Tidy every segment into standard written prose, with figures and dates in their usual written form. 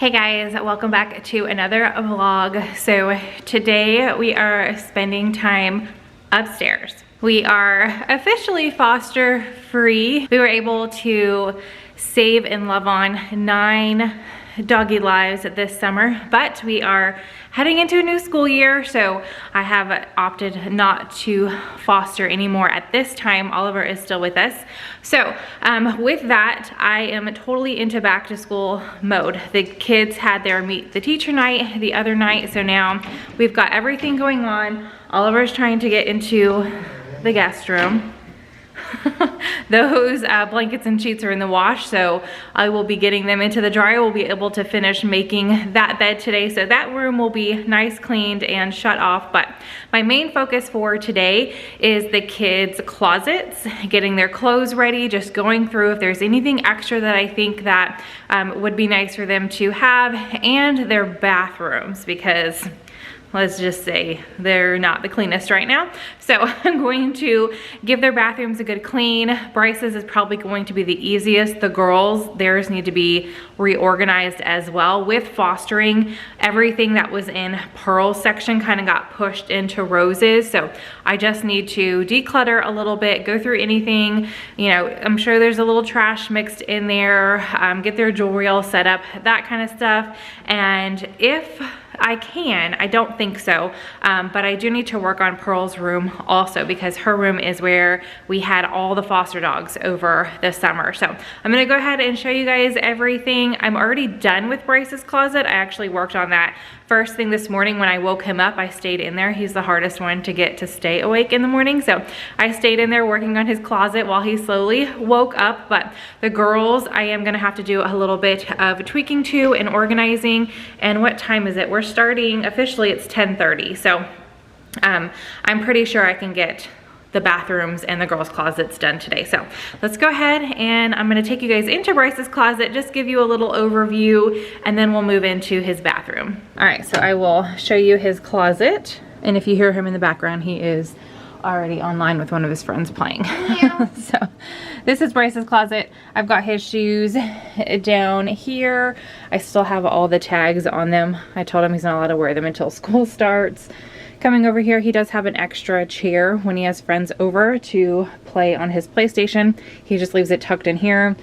Hey guys, welcome back to another vlog. So today we are spending time upstairs. We are officially foster free. We were able to save and love on 9 doggy lives this summer, but we are heading into a new school year, so I have opted not to foster anymore at this time. Oliver is still with us. So with that, I am totally into back to school mode. The kids had their meet the teacher night the other night, so now we've got everything going on. Oliver's trying to get into the guest room. Those blankets and sheets are in the wash, so I will be getting them into the dryer. We'll be able to finish making that bed today, so that room will be nice, cleaned, and shut off. But my main focus for today is the kids' closets, getting their clothes ready, just going through if there's anything extra that I think that would be nice for them to have, and their bathrooms, because let's just say they're not the cleanest right now. So I'm going to give their bathrooms a good clean. Bryce's is probably going to be the easiest. The girls, theirs need to be reorganized as well. With fostering, everything that was in Pearl's section kind of got pushed into Rose's. So I just need to declutter a little bit, go through anything. You know, I'm sure there's a little trash mixed in there, get their jewelry all set up, that kind of stuff. And if I can, I don't think so, but I do need to work on Pearl's room also, because her room is where we had all the foster dogs over the summer. So I'm gonna go ahead and show you guys everything. I'm already done with Bryce's closet. I actually worked on that first thing this morning when I woke him up. I stayed in there. He's the hardest one to get to stay awake in the morning, so I stayed in there working on his closet while he slowly woke up. But the girls, I am gonna have to do a little bit of tweaking to and organizing. And what time is it? We're starting officially, it's 10:30, so I'm pretty sure I can get the bathrooms and the girls' closets done today. So let's go ahead, and I'm gonna take you guys into Bryce's closet, just give you a little overview, and then we'll move into his bathroom. All right, so I will show you his closet, and if you hear him in the background, he is already online with one of his friends playing. So this is Bryce's closet. I've got his shoes down here. I still have all the tags on them. I told him he's not allowed to wear them until school starts. Coming over here, he does have an extra chair when he has friends over to play on his PlayStation. He just leaves it tucked in here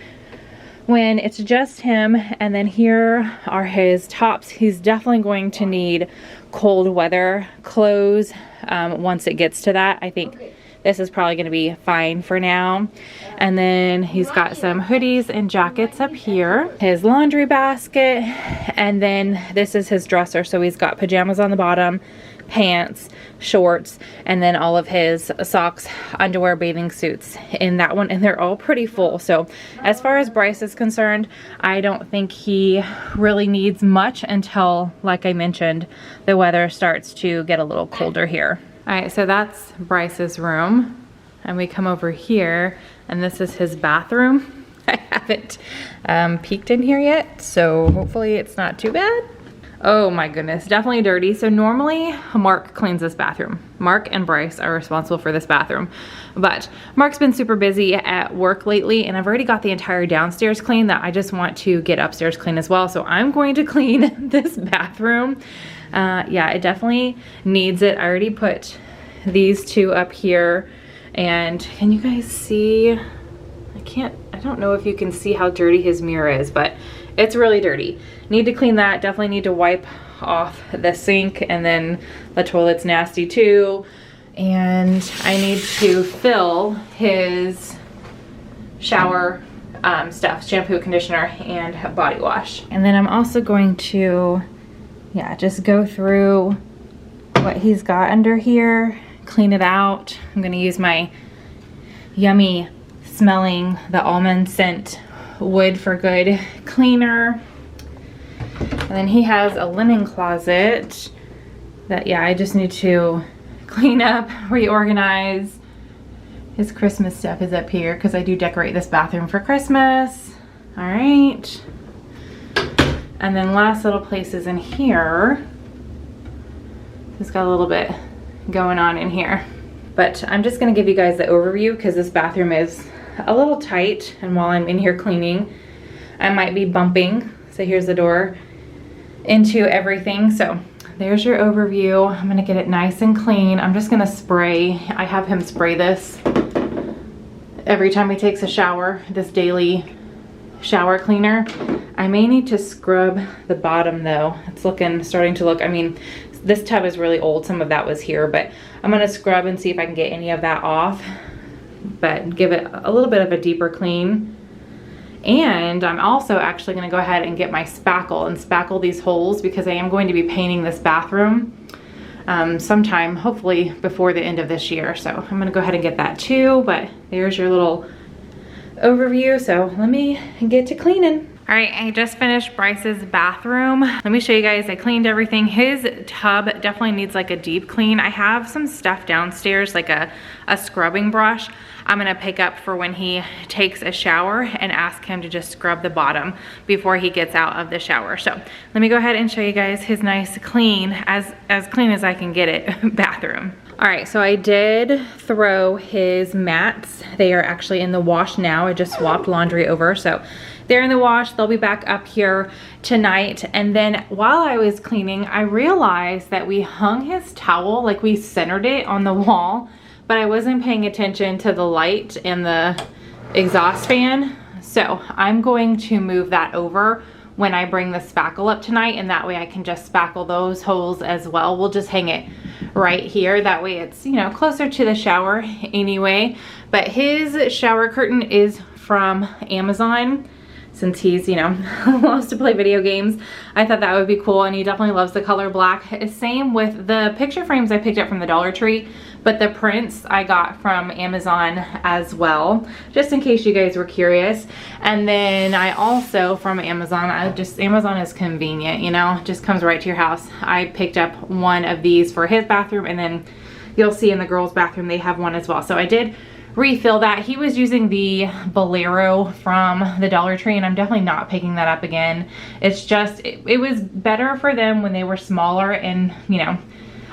when it's just him. And then here are his tops. He's definitely going to need cold weather clothes once it gets to that. I think this is probably going to be fine for now. And then he's got some hoodies and jackets up here, his laundry basket, and then this is his dresser. So he's got pajamas on the bottom, pants, shorts, and then all of his socks, underwear, bathing suits in that one, and they're all pretty full. So as far as Bryce is concerned, I don't think he really needs much until, like I mentioned, the weather starts to get a little colder here. All right, so that's Bryce's room, and we come over here, and this is his bathroom. I haven't peeked in here yet, so hopefully it's not too bad. Oh my goodness, definitely dirty. So normally Mark cleans this bathroom. Mark and Bryce are responsible for this bathroom, but Mark's been super busy at work lately, and I've already got the entire downstairs clean that I just want to get upstairs clean as well. So I'm going to clean this bathroom. Yeah, it definitely needs it. I already put these two up here, and can you guys see? I don't know if you can see how dirty his mirror is, but it's really dirty. Need to clean that. Definitely need to wipe off the sink, and then the toilet's nasty too. And I need to fill his shower stuff, shampoo, conditioner, and body wash. And then I'm also going to, yeah, just go through what he's got under here, clean it out. I'm gonna use my yummy smelling, the almond scent Wood for Good cleaner. And then he has a linen closet that, yeah, I just need to clean up, reorganize. His Christmas stuff is up here because I do decorate this bathroom for Christmas. All right. And then last little place is in here. He's got a little bit going on in here. But I'm just gonna give you guys the overview because this bathroom is a little tight, and while I'm in here cleaning, I might be bumping. So here's the door. into everything. So there's your overview. I'm gonna get it nice and clean. I'm just gonna spray. I have him spray this every time he takes a shower, this daily shower cleaner. I may need to scrub the bottom though. It's starting to look, I mean, this tub is really old. Some of that was here, but I'm gonna scrub and see if I can get any of that off, but give it a little bit of a deeper clean. And I'm also actually gonna go ahead and get my spackle and spackle these holes, because I am going to be painting this bathroom sometime, hopefully before the end of this year. So I'm gonna go ahead and get that too, but there's your little overview. So let me get to cleaning. All right, I just finished Bryce's bathroom. Let me show you guys, I cleaned everything. His tub definitely needs like a deep clean. I have some stuff downstairs, like a scrubbing brush. I'm gonna pick up for when he takes a shower and ask him to just scrub the bottom before he gets out of the shower. So let me go ahead and show you guys his nice clean, as clean as I can get it, bathroom. All right, so I did throw his mats. They are actually in the wash now. I just swapped laundry over, so they're in the wash. They'll be back up here tonight. And then while I was cleaning, I realized that we hung his towel, like we centered it on the wall, but I wasn't paying attention to the light and the exhaust fan. So I'm going to move that over when I bring the spackle up tonight, and that way I can just spackle those holes as well. We'll just hang it right here. That way it's, you know, closer to the shower anyway. But his shower curtain is from Amazon. Since he's, you know, loves to play video games, I thought that would be cool, and he definitely loves the color black. Same with the picture frames I picked up from the Dollar Tree, but the prints I got from Amazon as well, just in case you guys were curious. And then I also, from Amazon, Amazon is convenient, you know, just comes right to your house. I picked up one of these for his bathroom, and then you'll see in the girls' bathroom they have one as well. So I did refill that. He was using the Bolero from the Dollar Tree, and I'm definitely not picking that up again. It's just, it was better for them when they were smaller and, you know,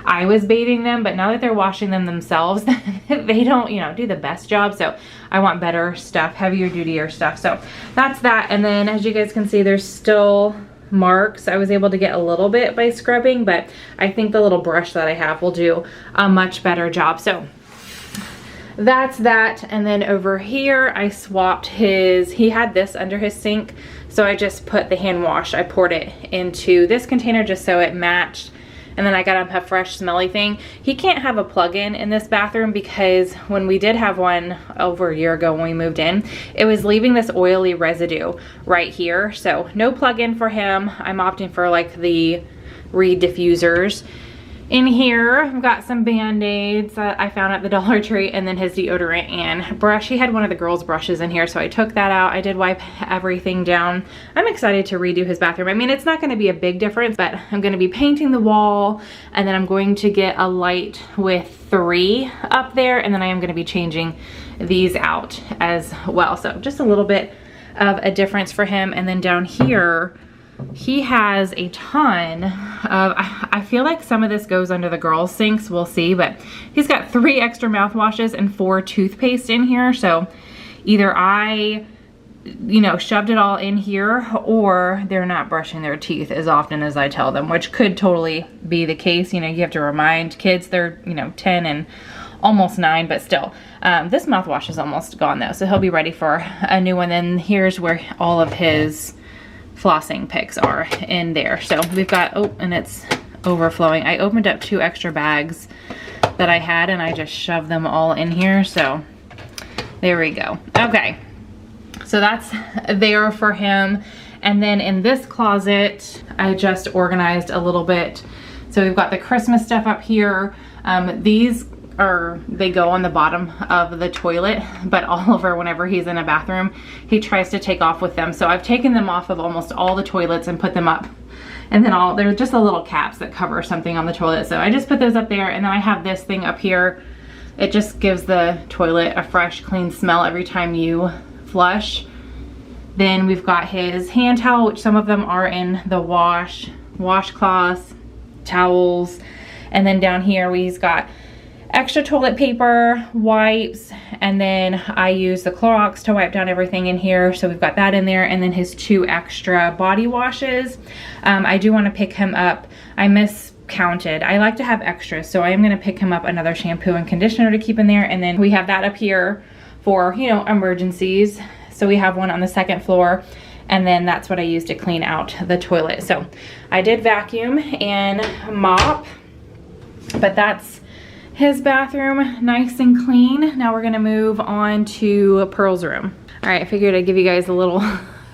I was bathing them, but now that they're washing them themselves, they don't, you know, do the best job. So I want better stuff, heavier dutier stuff. So that's that. And then as you guys can see, there's still marks. I was able to get a little bit by scrubbing, but I think the little brush that I have will do a much better job. So that's that. And then over here I swapped he had this under his sink, so I just put the hand wash, I poured it into this container just so it matched, and then I got him a fresh smelly thing. He can't have a plug-in in this bathroom because when we did have one over a year ago when we moved in, it was leaving this oily residue right here. So no plug-in for him. I'm opting for like the Reed diffusers. In here, I've got some Band-Aids that I found at the Dollar Tree, and then his deodorant and brush. He had one of the girls' brushes in here, so I took that out. I did wipe everything down. I'm excited to redo his bathroom. I mean, it's not gonna be a big difference, but I'm gonna be painting the wall, and then I'm going to get a light with 3 up there, and then I am gonna be changing these out as well. So just a little bit of a difference for him. And then down here, he has a ton of, I feel like some of this goes under the girls' sinks, we'll see, but he's got 3 extra mouthwashes and 4 toothpaste in here. So either I, you know, shoved it all in here, or they're not brushing their teeth as often as I tell them, which could totally be the case. You know, you have to remind kids, they're, you know, 10 and almost 9, but still. This mouthwash is almost gone though, so he'll be ready for a new one. Then here's where all of his flossing picks are in there. So we've got, oh, and it's overflowing. I opened up 2 extra bags that I had, and I just shoved them all in here. So there we go. Okay, so that's there for him. And then in this closet, I just organized a little bit. So we've got the Christmas stuff up here. They go on the bottom of the toilet, but Oliver, whenever he's in a bathroom, he tries to take off with them. So I've taken them off of almost all the toilets and put them up. And then they're just the little caps that cover something on the toilet. So I just put those up there, and then I have this thing up here. It just gives the toilet a fresh, clean smell every time you flush. Then we've got his hand towel, which some of them are in the washcloths, towels. And then down here, he's got extra toilet paper, wipes, and then I use the Clorox to wipe down everything in here. So we've got that in there, and then his 2 extra body washes. I do want to pick him up. I miscounted. I like to have extras, so I am going to pick him up another shampoo and conditioner to keep in there. And then we have that up here for, you know, emergencies. So we have one on the 2nd floor, and then that's what I use to clean out the toilet. So I did vacuum and mop, but that's his bathroom, nice and clean. Now we're gonna move on to Pearl's room. All right, I figured I'd give you guys a little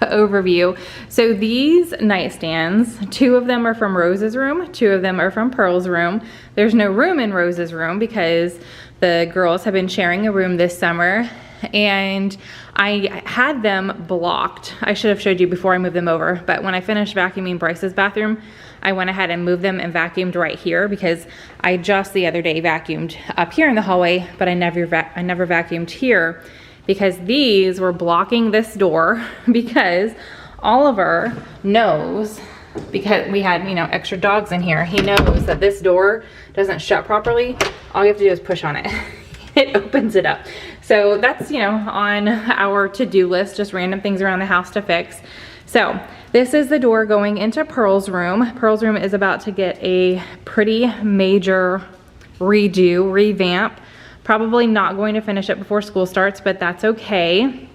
overview. So these nightstands, 2 of them are from Rose's room, 2 of them are from Pearl's room. There's no room in Rose's room because the girls have been sharing a room this summer, and I had them blocked. I should have showed you before I moved them over, but when I finished vacuuming Bryce's bathroom, I went ahead and moved them and vacuumed right here because I just the other day vacuumed up here in the hallway, but I never vacuumed here because these were blocking this door because Oliver knows, because we had, you know, extra dogs in here, he knows that this door doesn't shut properly. All you have to do is push on it. It opens it up. So that's, you know, on our to-do list, just random things around the house to fix. So this is the door going into Pearl's room. Pearl's room is about to get a pretty major redo, revamp. Probably not going to finish it before school starts, but that's okay.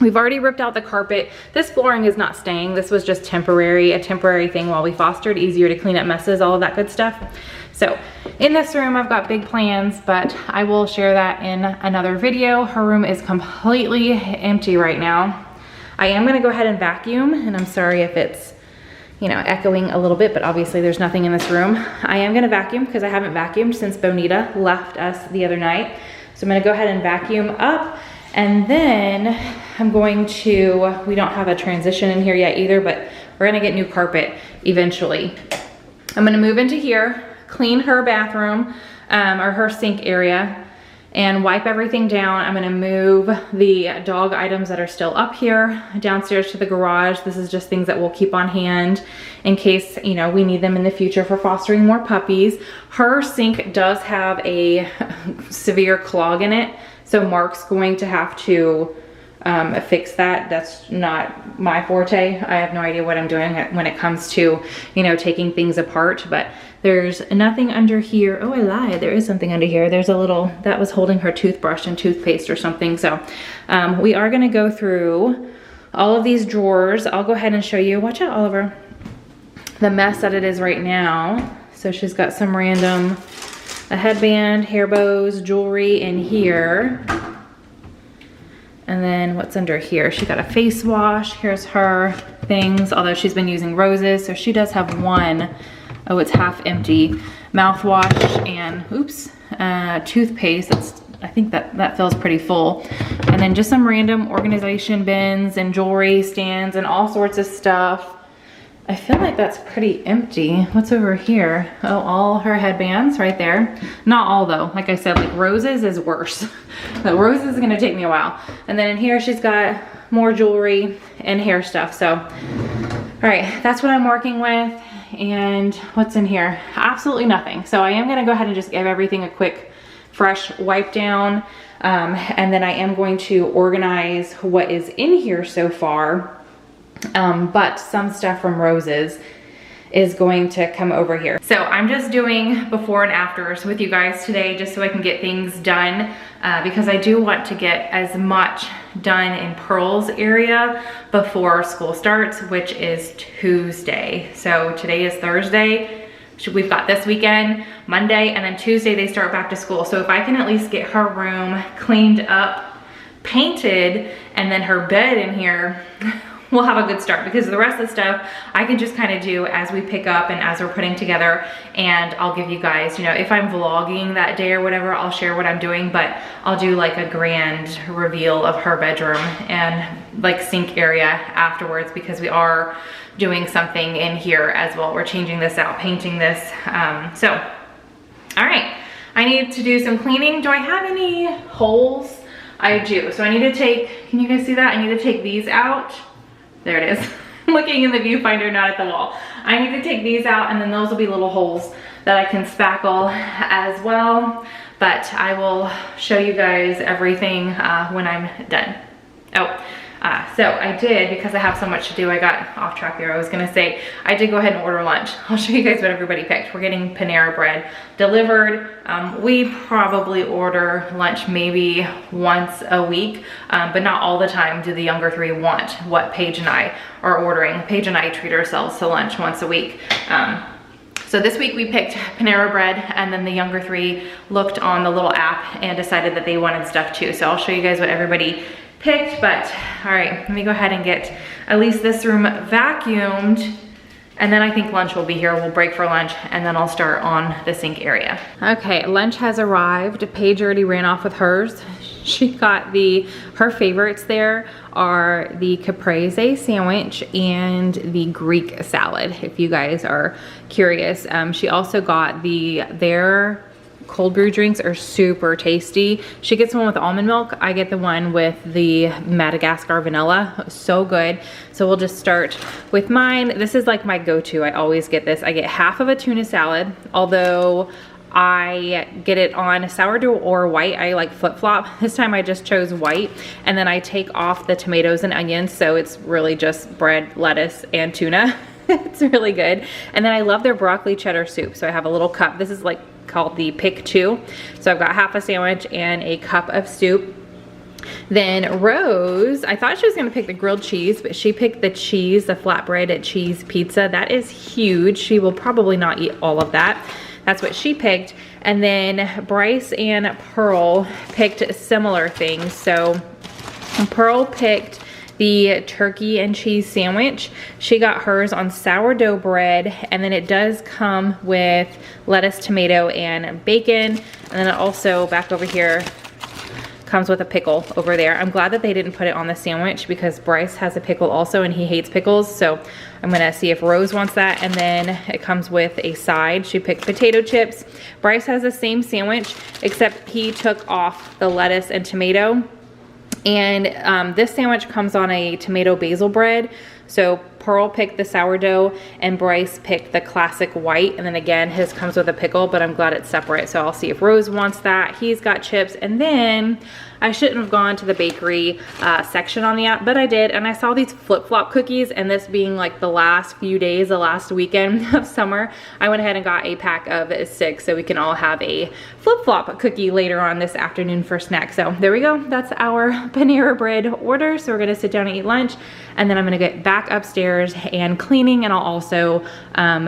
We've already ripped out the carpet. This flooring is not staying. This was just temporary, a temporary thing while we fostered, easier to clean up messes, all of that good stuff. So in this room, I've got big plans, but I will share that in another video. Her room is completely empty right now. I am gonna go ahead and vacuum, and I'm sorry if it's, you know, echoing a little bit, but obviously there's nothing in this room. I am gonna vacuum because I haven't vacuumed since Bonita left us the other night. So I'm gonna go ahead and vacuum up, and then I'm going to, we don't have a transition in here yet either, but we're gonna get new carpet eventually. I'm gonna move into here, clean her bathroom, or her sink area, and wipe everything down. I'm gonna move the dog items that are still up here downstairs to the garage. This is just things that we'll keep on hand in case, you know, we need them in the future for fostering more puppies. Her sink does have a severe clog in it, so Mark's going to have to fix that. That's not my forte. I have no idea what I'm doing when it comes to, you know, taking things apart, but there's nothing under here. Oh, I lied, there is something under here. There's a little, that was holding her toothbrush and toothpaste or something. So we are gonna go through all of these drawers. I'll go ahead and show you, watch out Oliver, the mess that it is right now. So she's got some random, a headband, hair bows, jewelry in here. And then what's under here? She got a face wash. Here's her things, although she's been using Roses, so she does have one, oh, it's half empty, mouthwash and, oops, toothpaste. That's, I think that feels pretty full. And then just some random organization bins and jewelry stands and all sorts of stuff. I feel like that's pretty empty. What's over here? Oh, all her headbands right there. Not all though. Like I said, like Roses is worse. But Roses is gonna take me a while. And then in here, she's got more jewelry and hair stuff. So, all right, that's what I'm working with. And what's in here? Absolutely nothing. So I am gonna go ahead and just give everything a quick, fresh wipe down. And then I am going to organize what is in here so far. But some stuff from Roses is going to come over here. So I'm just doing before and afters with you guys today just so I can get things done because I do want to get as much done in Pearl's area before school starts, which is Tuesday. So today is Thursday. We've got this weekend, Monday, and then Tuesday they start back to school. So if I can at least get her room cleaned up, painted, and then her bed in here, we'll have a good start because the rest of the stuff I can just kind of do as we pick up and as we're putting together, and I'll give you guys, you know, if I'm vlogging that day or whatever, I'll share what I'm doing, but I'll do like a grand reveal of her bedroom and like sink area afterwards because we are doing something in here as well. We're changing this out, painting this. So, all right, I need to do some cleaning. Do I have any holes? I do. So I need to take, can you guys see that? I need to take these out. There it is. looking in the viewfinder, not at the wall. I need to take these out, and then those will be little holes that I can spackle as well. But I will show you guys everything when I'm done. So I did, because I have so much to do, I got off track there. I was gonna say, I did go ahead and order lunch. I'll show you guys what everybody picked. We're getting Panera bread delivered. We probably order lunch maybe once a week, but not all the time do the younger three want what Paige and I are ordering. Paige and I treat ourselves to lunch once a week. So this week we picked Panera bread, and then the younger three looked on the little app and decided that they wanted stuff too. So I'll show you guys what everybody picked. But all right, let me go ahead and get at least this room vacuumed, and then I think lunch will be here. We'll break for lunch, and then I'll start on the sink area. Okay, lunch has arrived. Paige already ran off with hers. She got her favorites there are the caprese sandwich and the Greek salad, if you guys are curious. She also got their cold brew drinks are super tasty. She gets one with almond milk. I get the one with the Madagascar vanilla. So good. So we'll just start with mine. This is like my go-to. I always get this. I get half of a tuna salad, although I get it on sourdough or white. I like flip-flop. This time I just chose white, and then I take off the tomatoes and onions, so it's really just bread, lettuce, and tuna. It's really good. And then I love their broccoli cheddar soup. So I have a little cup. This is like called the Pick 2. So I've got half a sandwich and a cup of soup. Then Rose, I thought she was gonna pick the grilled cheese, but she picked the cheese, the flatbread cheese pizza. That is huge. She will probably not eat all of that. That's what she picked. And then Bryce and Pearl picked similar things. So Pearl picked the turkey and cheese sandwich. She got hers on sourdough bread, and then it does come with lettuce, tomato, and bacon. And then it also, back over here, comes with a pickle over there. I'm glad that they didn't put it on the sandwich, because Bryce has a pickle also, and he hates pickles. So I'm gonna see if Rose wants that. And then it comes with a side. She picked potato chips. Bryce has the same sandwich, except he took off the lettuce and tomato. And this sandwich comes on a tomato basil bread. So Pearl picked the sourdough and Bryce picked the classic white. And then again, his comes with a pickle, but I'm glad it's separate. So I'll see if Rose wants that. He's got chips. And then I shouldn't have gone to the bakery section on the app, but I did. And I saw these flip-flop cookies, and this being like the last few days, the last weekend of summer, I went ahead and got a pack of 6 so we can all have a flip-flop cookie later on this afternoon for snack. So there we go. That's our Panera bread order. So we're gonna sit down and eat lunch, and then I'm gonna get back upstairs and cleaning, and I'll also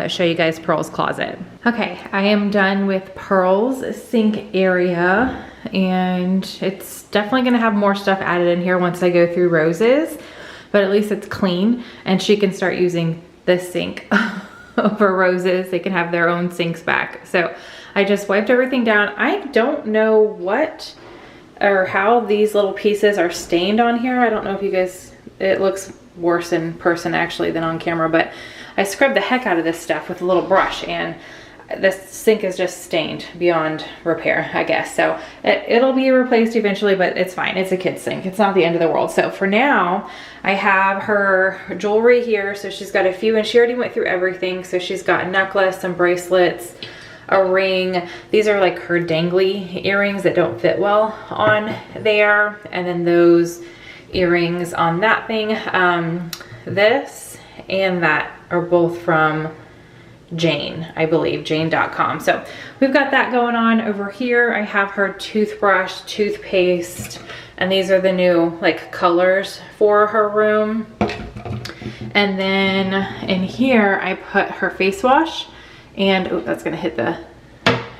show you guys Pearl's closet. Okay, I am done with Pearl's sink area, and it's definitely gonna have more stuff added in here once I go through Rose's, but at least it's clean, and she can start using this sink over Rose's. They can have their own sinks back. So I just wiped everything down. I don't know what or how these little pieces are stained on here. I don't know if you guys, it looks worse in person actually than on camera, but I scrubbed the heck out of this stuff with a little brush, and this sink is just stained beyond repair, I guess. So it'll be replaced eventually, but it's fine. It's a kid's sink. It's not the end of the world. So for now, I have her jewelry here. So she's got a few, and she already went through everything. So she's got a necklace, some bracelets, a ring. These are like her dangly earrings that don't fit well on there. And then those earrings on that thing. This and that are both from Jane, I believe, jane.com. So we've got that going on over here. I have her toothbrush, toothpaste, and these are the new like colors for her room. And then in here I put her face wash, and oh, that's gonna hit the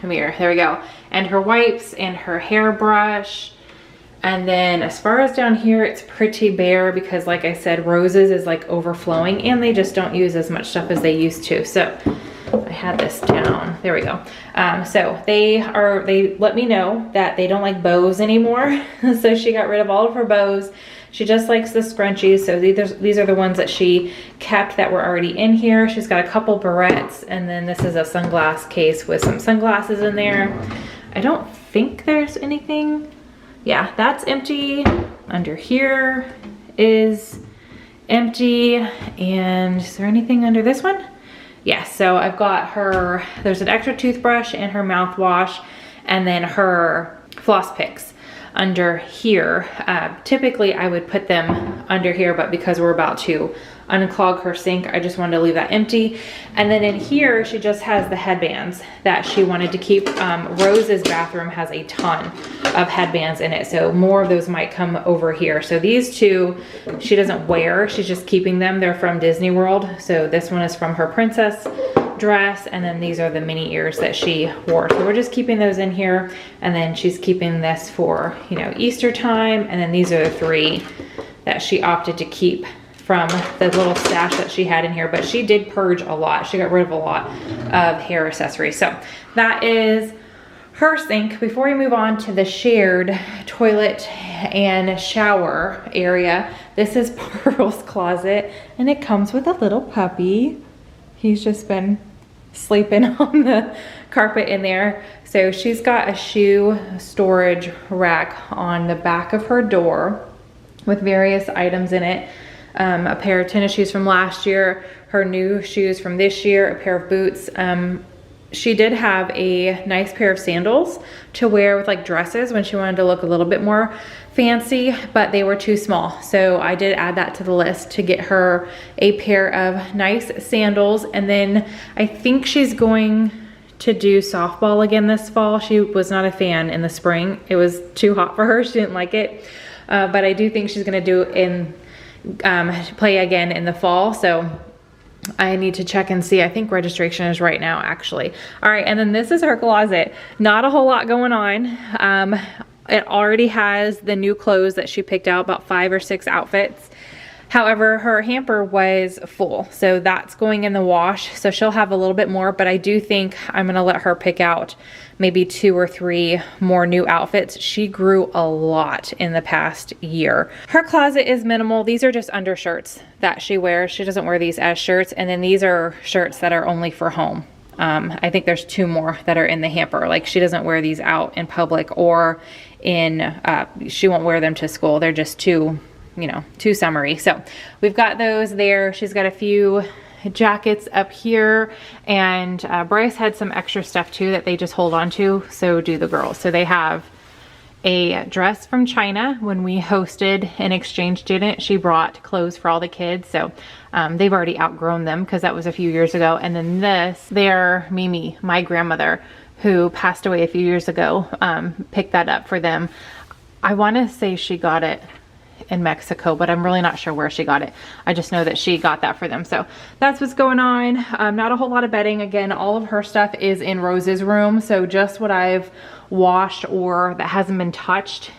mirror. There we go. And her wipes and her hairbrush. And then as far as down here, it's pretty bare because like I said, Rose's is like overflowing, and they just don't use as much stuff as they used to. So I had this down, there we go. So they let me know that they don't like bows anymore. So she got rid of all of her bows. She just likes the scrunchies. So these are the ones that she kept that were already in here. She's got a couple barrettes, and then this is a sunglass case with some sunglasses in there. I don't think there's anything. Yeah, that's empty. Under here is empty. And is there anything under this one? Yes, so I've got her, there's an extra toothbrush and her mouthwash, and then her floss picks under here. Typically I would put them under here, but because we're about to unclog her sink, I just wanted to leave that empty. And then in here, she just has the headbands that she wanted to keep. Rose's bathroom has a ton of headbands in it, so more of those might come over here. So these two, she doesn't wear, she's just keeping them. They're from Disney World. So this one is from her princess dress, and then these are the mini ears that she wore. So we're just keeping those in here, and then she's keeping this for, you know, Easter time. And then these are the three that she opted to keep from the little stash that she had in here, but she did purge a lot. She got rid of a lot of hair accessories. So that is her sink. Before we move on to the shared toilet and shower area, this is Pearl's closet, and it comes with a little puppy. He's just been sleeping on the carpet in there. So she's got a shoe storage rack on the back of her door with various items in it. A pair of tennis shoes from last year, her new shoes from this year, a pair of boots. She did have a nice pair of sandals to wear with like dresses when she wanted to look a little bit more fancy, but they were too small. So I did add that to the list to get her a pair of nice sandals. And then I think she's going to do softball again this fall. She was not a fan in the spring. It was too hot for her. She didn't like it. But I do think she's gonna do play again in the fall. So I need to check and see. I think registration is right now, actually. All right, and then this is her closet. Not a whole lot going on. It already has the new clothes that she picked out, about 5 or 6 outfits. However, her hamper was full, so that's going in the wash. So she'll have a little bit more, but I do think I'm gonna let her pick out maybe 2 or 3 more new outfits. She grew a lot in the past year. Her closet is minimal. These are just undershirts that she wears. She doesn't wear these as shirts, and then these are shirts that are only for home. I think there's 2 more that are in the hamper. Like, she doesn't wear these out in public or in, she won't wear them to school. They're just too, you know, too summery. So we've got those there. She's got a few jackets up here, and Bryce had some extra stuff too that they just hold on to. So do the girls. So they have a dress from China. When we hosted an exchange student, she brought clothes for all the kids. So they've already outgrown them because that was a few years ago. And then this, they're Mimi, my grandmother, who passed away a few years ago, picked that up for them. I want to say she got it in Mexico, but I'm really not sure where she got it. I just know that she got that for them. So that's what's going on. Not a whole lot of bedding. Again, all of her stuff is in Rose's room. So just what I've washed or that hasn't been touched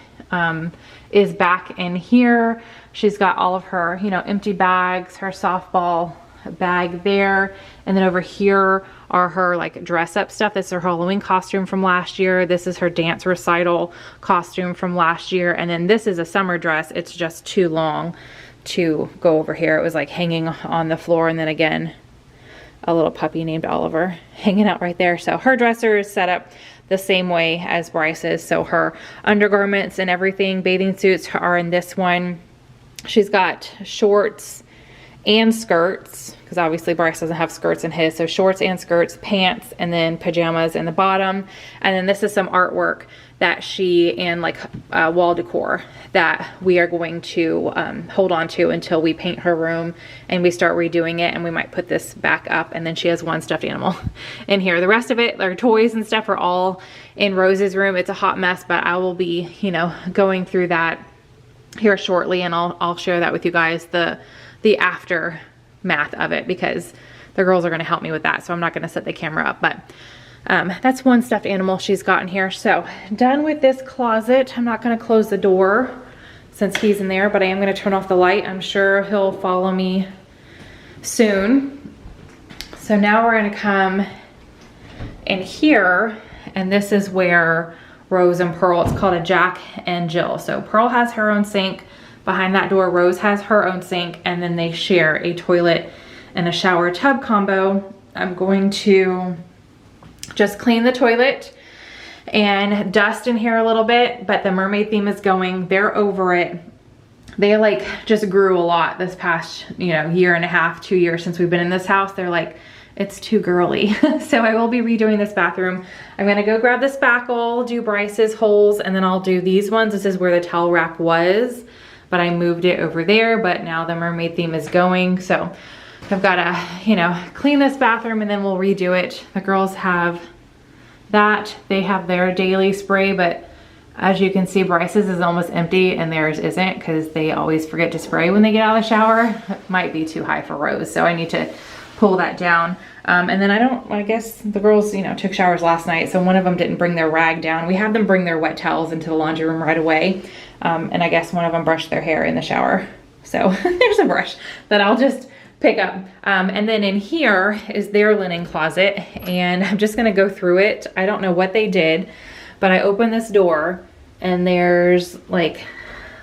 is back in here. She's got all of her, you know, empty bags, her softball bag there. And then over here are her like dress up stuff. This is her Halloween costume from last year. This is her dance recital costume from last year. And then this is a summer dress. It's just too long to go over here. It was like hanging on the floor. And then again, a little puppy named Oliver hanging out right there. So her dresser is set up the same way as Bryce's. So her undergarments and everything, bathing suits are in this one. She's got shorts and skirts, because obviously Bryce doesn't have skirts in his. So shorts and skirts, pants, and then pajamas in the bottom. And then this is some artwork that she, and like wall decor that we are going to hold on to until we paint her room and we start redoing it. And we might put this back up. And then she has one stuffed animal in here. The rest of it, their toys and stuff, are all in Rose's room. It's a hot mess, but I will be, you know, going through that here shortly, and I'll share that with you guys, the aftermath of it, because the girls are going to help me with that. So I'm not going to set the camera up, but that's one stuffed animal she's gotten here. So done with this closet. I'm not going to close the door since he's in there, but I am going to turn off the light. I'm sure he'll follow me soon. So now we're going to come in here, and this is where Rose and Pearl, it's called a Jack and Jill. So Pearl has her own sink. Behind that door, Rose has her own sink, and then they share a toilet and a shower tub combo. I'm going to just clean the toilet and dust in here a little bit, but the mermaid theme is going. They're over it. they like just grew a lot this past, you know, year and a half, 2 years since we've been in this house. They're like, it's too girly. So I will be redoing this bathroom. I'm gonna go grab the spackle, do Bryce's holes, and then I'll do these ones. This is where the towel rack was, but I moved it over there, but now the mermaid theme is going. So I've gotta, you know, clean this bathroom and then we'll redo it. The girls have that. They have their daily spray, but as you can see, Bryce's is almost empty and theirs isn't because they always forget to spray when they get out of the shower. It might be too high for Rose, so I need to pull that down. And then I guess the girls, you know, took showers last night, so one of them didn't bring their rag down. We had them bring their wet towels into the laundry room right away. And I guess one of them brushed their hair in the shower. So there's a brush that I'll just pick up. And then in here is their linen closet, and I'm just gonna go through it. I don't know what they did, but I opened this door and there's like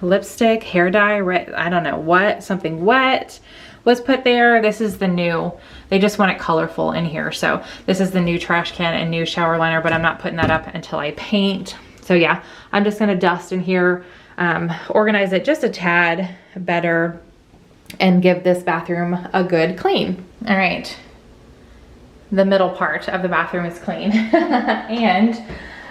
lipstick, hair dye, red, I don't know what, something wet was put there. This is the new, they just want it colorful in here. So this is the new trash can and new shower liner, but I'm not putting that up until I paint. So yeah, I'm just gonna dust in here, organize it just a tad better, and give this bathroom a good clean. All right, the middle part of the bathroom is clean. And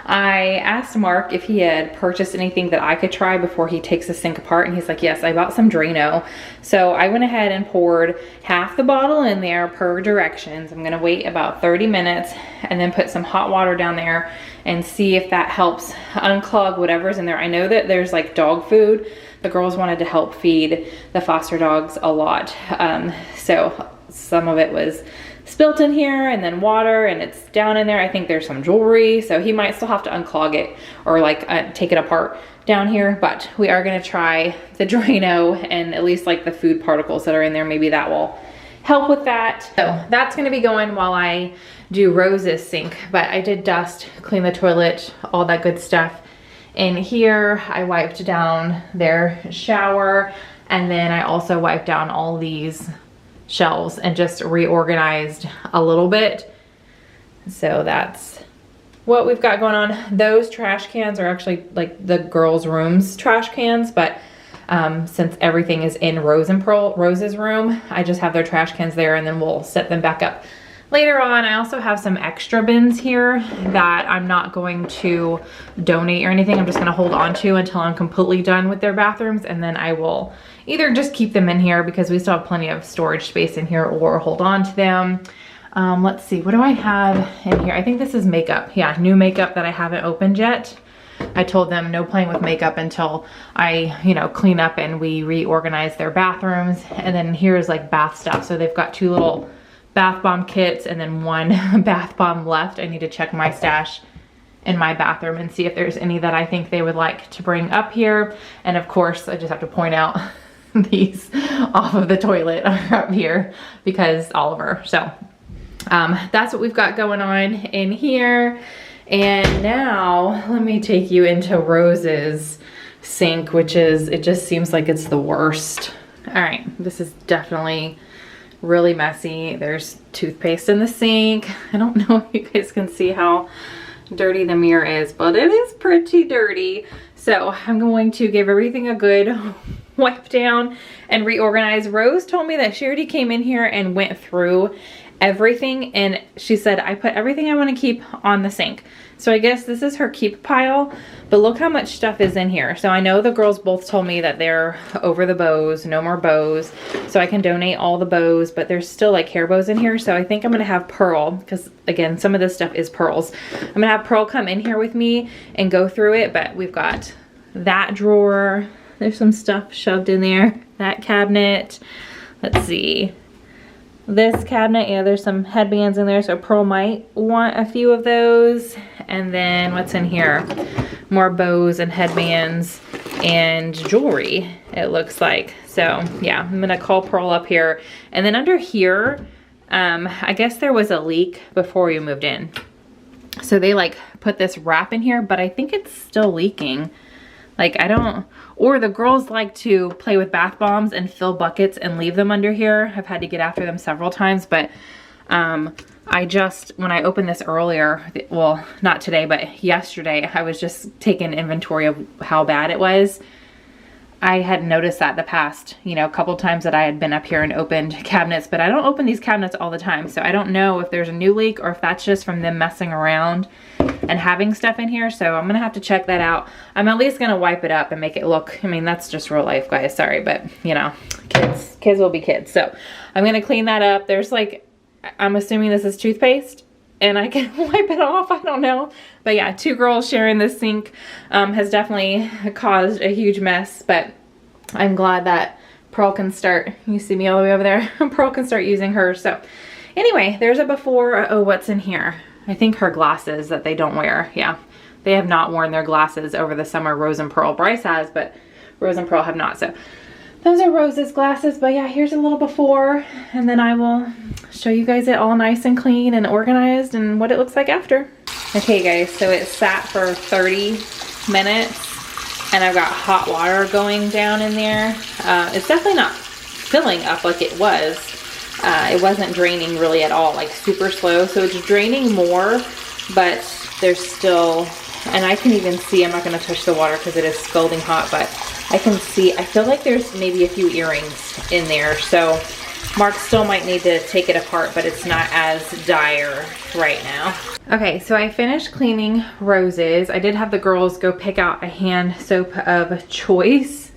I asked Mark if he had purchased anything that I could try before he takes the sink apart, and he's like, yes, I bought some Drano. So I went ahead and poured half the bottle in there per directions. I'm gonna wait about 30 minutes and then put some hot water down there and see if that helps unclog whatever's in there. I know that there's like dog food. The girls wanted to help feed the foster dogs a lot. So some of it was spilt in here and then water, and it's down in there. I think there's some jewelry, so he might still have to unclog it or like take it apart down here, but we are gonna try the Drano and at least like the food particles that are in there. Maybe that will help with that. So that's gonna be going while I do Rose's sink, but I did dust, clean the toilet, all that good stuff. In here, I wiped down their shower, and then I also wiped down all these shelves and just reorganized a little bit. So that's what we've got going on. Those trash cans are actually like the girls' rooms trash cans, but since everything is in Rose's room, I just have their trash cans there, and then we'll set them back up later on. I also have some extra bins here that I'm not going to donate or anything. I'm just gonna hold on to until I'm completely done with their bathrooms, and then I will either just keep them in here because we still have plenty of storage space in here, or hold on to them. Let's see, what do I have in here? I think this is makeup. Yeah, new makeup that I haven't opened yet. I told them no playing with makeup until I, you know, clean up and we reorganize their bathrooms. And then here's like bath stuff. So they've got 2 little bath bomb kits and then 1 bath bomb left. I need to check my stash in my bathroom and see if there's any that I think they would like to bring up here. And of course, I just have to point out these off of the toilet are up here because Oliver. So that's what we've got going on in here. And now let me take you into Rose's sink, which is, it just seems like it's the worst. All right, this is definitely really messy. There's toothpaste in the sink. I don't know if you guys can see how dirty the mirror is, but it is pretty dirty. So I'm going to give everything a good wipe down and reorganize. Rose told me that she already came in here and went through everything, and she said, I put everything I want to keep on the sink. So I guess this is her keep pile, but look how much stuff is in here. So I know the girls both told me that they're over the bows, no more bows, so I can donate all the bows, but there's still like hair bows in here. So I think I'm gonna have Pearl, because again, some of this stuff is Pearl's. I'm gonna have Pearl come in here with me and go through it, but we've got that drawer. There's some stuff shoved in there. That cabinet. Let's see. This cabinet, yeah, there's some headbands in there, so Pearl might want a few of those. And then what's in here? More bows and headbands and jewelry, it looks like. So yeah, I'm gonna call Pearl up here. And then under here, I guess there was a leak before you moved in. So they like put this wrap in here, but I think it's still leaking. Like I don't, or the girls like to play with bath bombs and fill buckets and leave them under here. I've had to get after them several times, but I just, when I opened this earlier, well, not today, but yesterday, I was just taking inventory of how bad it was. I had noticed that the past, you know, couple times that I had been up here and opened cabinets, but I don't open these cabinets all the time. So I don't know if there's a new leak or if that's just from them messing around and having stuff in here. So I'm gonna have to check that out. I'm at least gonna wipe it up and make it look, I mean, that's just real life, guys, sorry, but you know, kids will be kids. So I'm gonna clean that up. There's like, I'm assuming this is toothpaste and I can wipe it off, I don't know. But yeah, 2 girls sharing this sink has definitely caused a huge mess, but I'm glad that Pearl can start, you see me all the way over there, Pearl can start using hers. So anyway, there's a before. Oh, what's in here? I think her glasses that they don't wear. Yeah, they have not worn their glasses over the summer. Rose and Pearl. Bryce has, but Rose and Pearl have not. So those are Rose's glasses. But yeah, here's a little before, and then I will show you guys it all nice and clean and organized and what it looks like after. Okay guys, so it sat for 30 minutes and I've got hot water going down in there. It's definitely not filling up like it was. It wasn't draining really at all, like super slow. So it's draining more, but there's still, and I can even see, I'm not gonna touch the water because it is scalding hot, but I can see, I feel like there's maybe a few earrings in there. So Mark still might need to take it apart, but it's not as dire right now. Okay, so I finished cleaning Rose's. I did have the girls go pick out a hand soap of choice.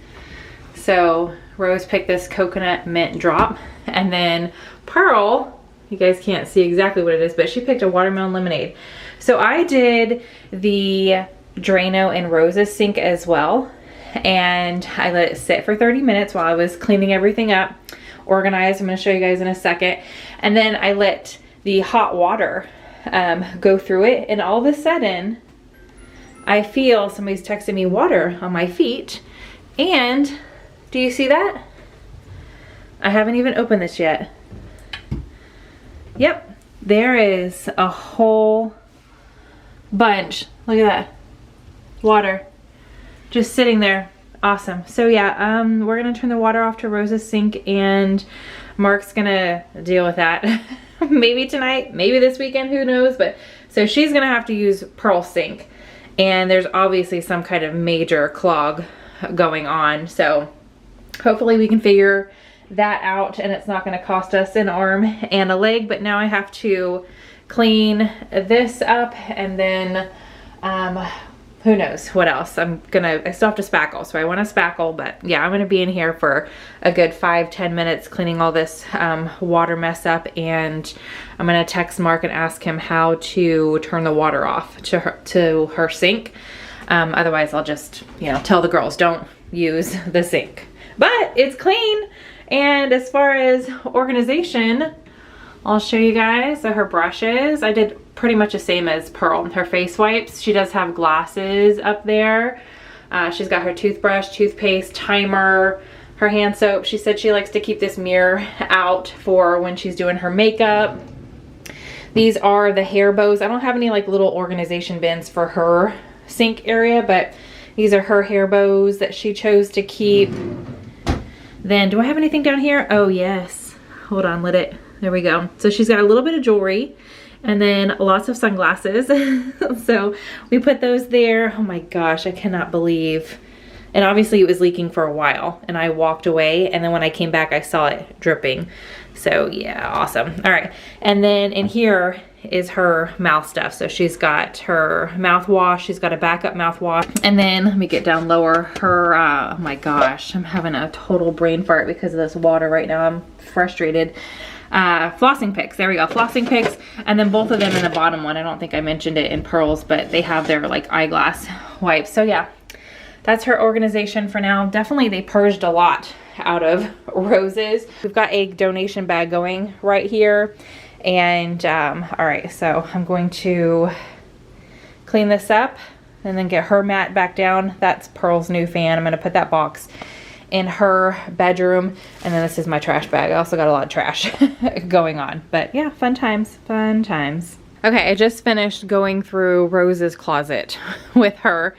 So Rose picked this coconut mint drop, and then Pearl, you guys can't see exactly what it is, but she picked a watermelon lemonade. So I did the Drano in Rose's sink as well, and I let it sit for 30 minutes while I was cleaning everything up, organized. I'm going to show you guys in a second. And then I let the hot water go through it, and all of a sudden I feel somebody's texting me water on my feet. And do you see that? I haven't even opened this yet. Yep, there is a whole bunch. Look at that water just sitting there. Awesome. So yeah, we're gonna turn the water off to Rose's sink, and Mark's gonna deal with that. Maybe tonight, maybe this weekend, who knows. But so she's gonna have to use Pearl's sink, and there's obviously some kind of major clog going on. So hopefully we can figure that out and it's not gonna cost us an arm and a leg. But now I have to clean this up, and then who knows what else. I still have to spackle, so I want to spackle. But yeah, I'm gonna be in here for a good 5-10 minutes cleaning all this water mess up, and I'm gonna text Mark and ask him how to turn the water off to her sink. Otherwise I'll just, you know, tell the girls don't use the sink. But it's clean. And as far as organization, I'll show you guys. So her brushes, I did pretty much the same as Pearl. Her face wipes, she does have glasses up there. She's got her toothbrush, toothpaste, timer, her hand soap. She said she likes to keep this mirror out for when she's doing her makeup. These are the hair bows. I don't have any like little organization bins for her sink area, but these are her hair bows that she chose to keep. Then, do I have anything down here? Oh yes, hold on, there we go. So she's got a little bit of jewelry, and then lots of sunglasses. So we put those there. Oh my gosh, I cannot believe. And obviously it was leaking for a while, and I walked away, and then when I came back I saw it dripping. So yeah, awesome. All right, and then in here is her mouth stuff. So she's got her mouthwash, she's got a backup mouthwash, and then let me get down lower, her oh my gosh, I'm having a total brain fart because of this water right now. I'm frustrated. Flossing picks, there we go, flossing picks, and then both of them in the bottom one, I don't think I mentioned it in Pearl's, but they have their like eyeglass wipes. So yeah, that's her organization for now. Definitely they purged a lot out of Rose's. We've got a donation bag going right here, and all right, so I'm going to clean this up and then get her mat back down. That's Pearl's new fan. I'm gonna put that box in her bedroom, and then this is my trash bag. I also got a lot of trash going on, but yeah, fun times, fun times. Okay, I just finished going through Rose's closet with her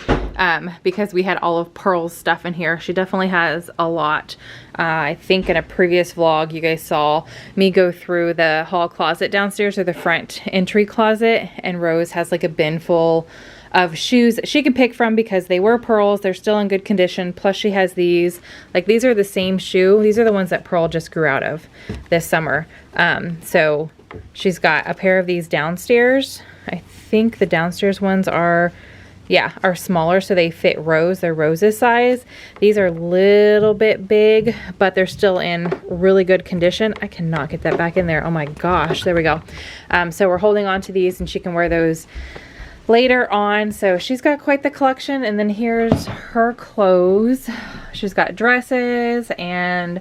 because we had all of Pearl's stuff in here. She definitely has a lot. I think in a previous vlog you guys saw me go through the hall closet downstairs, or the front entry closet, and Rose has like a bin full of shoes that she can pick from because they were Pearl's. They're still in good condition. Plus she has these, like these are the same shoe. These are the ones that Pearl just grew out of this summer. So she's got a pair of these downstairs. I think the downstairs ones are smaller, so they fit Rose. They're Rose's size. These are a little bit big, but they're still in really good condition. I cannot get that back in there. Oh my gosh, there we go. So we're holding on to these, and she can wear those later on. So she's got quite the collection. And then here's her clothes. She's got dresses and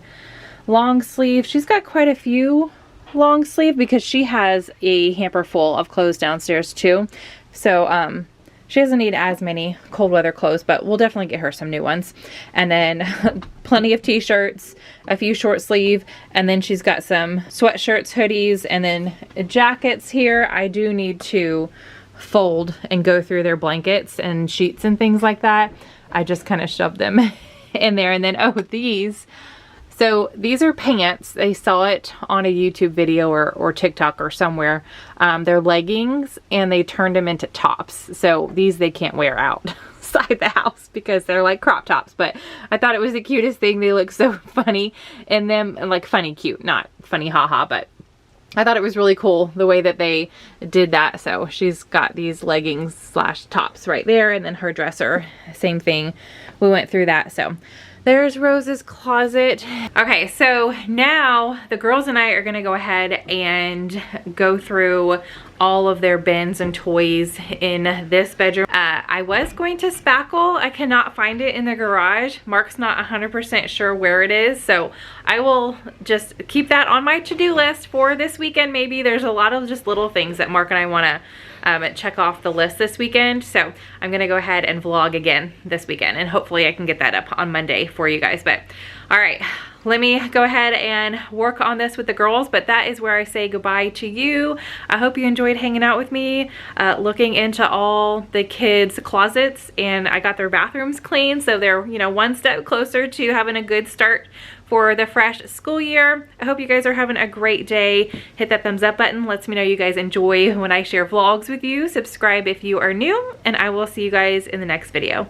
long sleeve. She's got quite a few long sleeve because she has a hamper full of clothes downstairs too. So she doesn't need as many cold weather clothes, but we'll definitely get her some new ones. And then plenty of t-shirts, a few short sleeve, and then she's got some sweatshirts, hoodies, and then jackets here. I do need to fold and go through their blankets and sheets and things like that. I just kind of shoved them in there. And then, oh, these. So these are pants. They saw it on a YouTube video or TikTok or somewhere. They're leggings, and they turned them into tops. So these they can't wear outside the house because they're like crop tops. But I thought it was the cutest thing. They look so funny in them, like funny cute, not funny haha, but I thought it was really cool the way that they did that. So she's got these leggings slash tops right there, and then her dresser, same thing. We went through that. So there's Rose's closet. Okay, so now the girls and I are gonna go ahead and go through all of their bins and toys in this bedroom. I was going to spackle. I cannot find it in the garage. Mark's not 100% sure where it is, so I will just keep that on my to-do list for this weekend. Maybe there's a lot of just little things that Mark and I wanna check off the list this weekend. So I'm gonna go ahead and vlog again this weekend, and hopefully I can get that up on Monday for you guys. But all right, let me go ahead and work on this with the girls, but that is where I say goodbye to you. I hope you enjoyed hanging out with me, looking into all the kids' closets, and I got their bathrooms clean, so they're, you know, one step closer to having a good start for the fresh school year. I hope you guys are having a great day. Hit that thumbs up button. Lets me know you guys enjoy when I share vlogs with you. Subscribe if you are new, and I will see you guys in the next video.